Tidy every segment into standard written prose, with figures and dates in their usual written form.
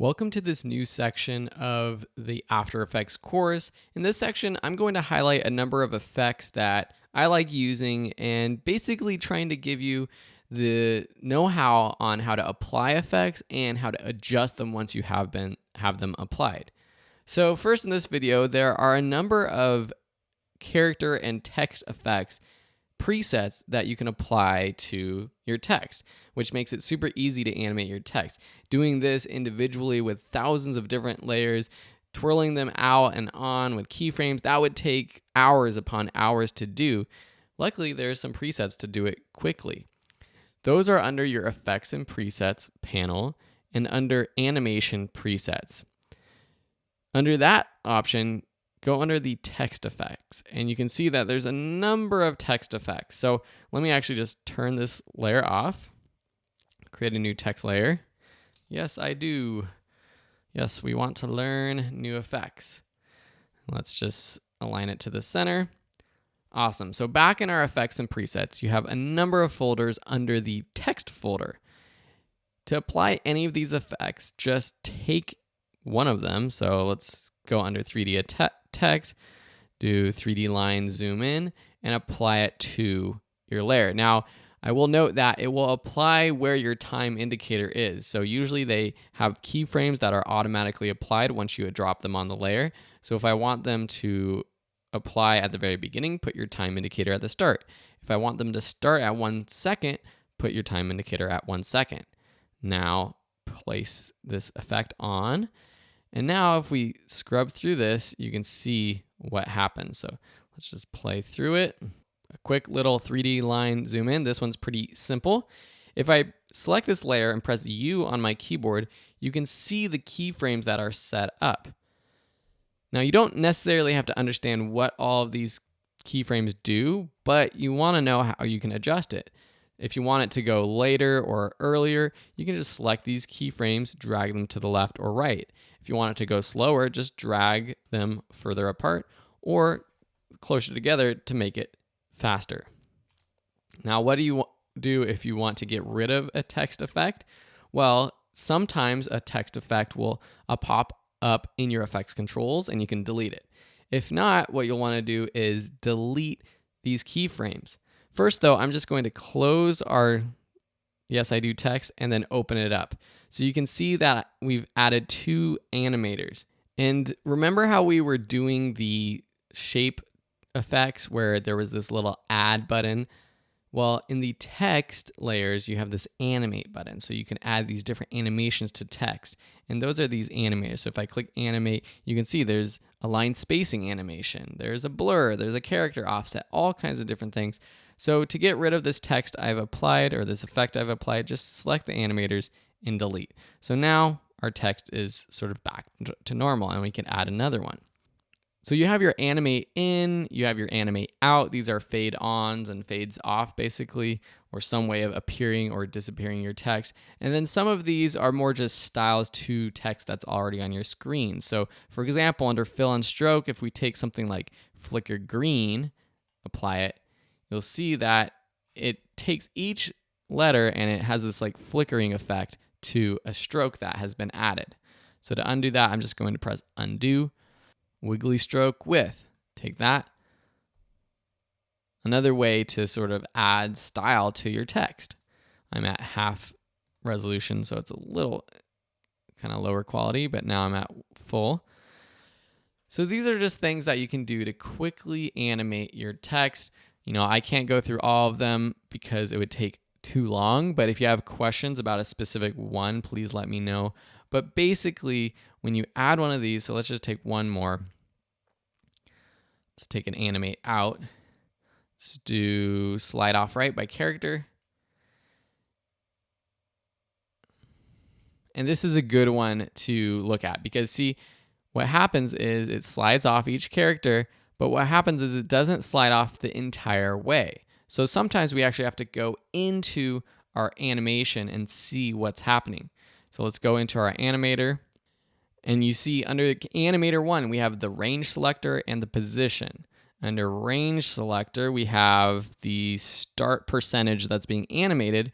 Welcome to this new section of the After Effects course. In this section, I'm going to highlight a number of effects that I like using and basically trying to give you the know-how on how to apply effects and how to adjust them once you have them applied. So first in this video, there are a number of character and text effects presets that you can apply to your text, which makes it super easy to animate your text. Doing this individually with thousands of different layers, twirling them out and on with keyframes, that would take hours upon hours to do. Luckily, there's some presets to do it quickly. Those are under your Effects and Presets panel and under Animation Presets. Under that option, go under the text effects, and you can see that there's a number of text effects. So let me actually just turn this layer off, create a new text layer. Yes, I do. Yes, we want to learn new effects. Let's just align it to the center. Awesome. So back in our effects and presets, you have a number of folders under the text folder. To apply any of these effects, just take one of them. So let's go under 3D text, do 3D line zoom in, and apply it to your layer. Now, I will note that it will apply where your time indicator is. So usually they have keyframes that are automatically applied once you drop them on the layer. So if I want them to apply at the very beginning, put your time indicator at the start. If I want them to start at 1 second, put your time indicator at 1 second. Now place this effect on. And now if we scrub through this, you can see what happens. So let's just play through it. A quick little 3D line zoom in. This one's pretty simple. If I select this layer and press U on my keyboard, you can see the keyframes that are set up. Now you don't necessarily have to understand what all of these keyframes do, but you want to know how you can adjust it. If you want it to go later or earlier, you can just select these keyframes, drag them to the left or right. If you want it to go slower, just drag them further apart or closer together to make it faster. Now, what do you do if you want to get rid of a text effect? Well, sometimes a text effect will pop up in your effects controls and you can delete it. If not, what you'll want to do is delete these keyframes. First, though, I'm just going to close our Yes, I Do text and then open it up. So you can see that we've added 2 animators. And remember how we were doing the shape effects where there was this little add button? Well, in the text layers, you have this animate button. So you can add these different animations to text. And those are these animators. So if I click animate, you can see there's a line spacing animation. There's a blur, there's a character offset, all kinds of different things. So to get rid of this text I've applied or this effect I've applied, just select the animators and delete. So now our text is sort of back to normal and we can add another one. So you have your animate in, you have your animate out. These are fade ons and fades off basically, or some way of appearing or disappearing your text. And then some of these are more just styles to text that's already on your screen. So for example, under fill and stroke, if we take something like flicker green, apply it, you'll see that it takes each letter and it has this like flickering effect to a stroke that has been added. So to undo that, I'm just going to press undo. Wiggly stroke with, take that. Another way to sort of add style to your text. I'm at half resolution, so it's a little kind of lower quality, but now I'm at full. So these are just things that you can do to quickly animate your text. You know, I can't go through all of them because it would take too long, but if you have questions about a specific one, please let me know. But basically, when you add one of these, so let's just take one more. Let's take an animate out. Let's do slide off right by character. And this is a good one to look at because see, what happens is it slides off each character, but what happens is it doesn't slide off the entire way. So sometimes we actually have to go into our animation and see what's happening. So let's go into our animator. And you see under animator 1, we have the range selector and the position. Under range selector, we have the start percentage that's being animated.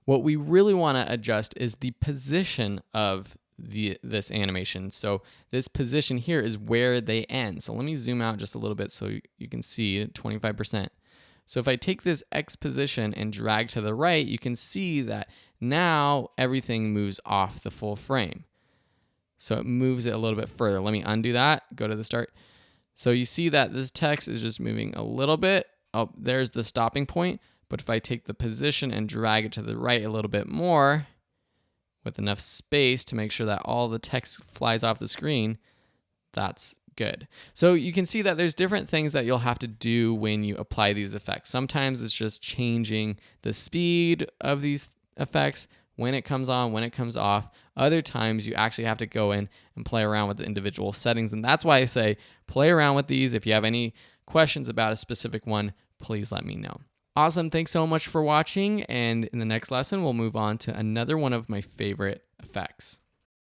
What we really want to adjust is the position of this animation. So this position here is where they end. So let me zoom out just a little bit so you can see 25%. So if I take this X position and drag to the right, you can see that now everything moves off the full frame. So it moves it a little bit further. Let me undo that, go to the start. So you see that this text is just moving a little bit. Oh, there's the stopping point. But if I take the position and drag it to the right a little bit more, with enough space to make sure that all the text flies off the screen, that's good. So you can see that there's different things that you'll have to do when you apply these effects. Sometimes it's just changing the speed of these effects, when it comes on, when it comes off. Other times you actually have to go in and play around with the individual settings. And that's why I say play around with these. If you have any questions about a specific one, please let me know. Awesome. Thanks so much for watching. And in the next lesson, we'll move on to another one of my favorite effects.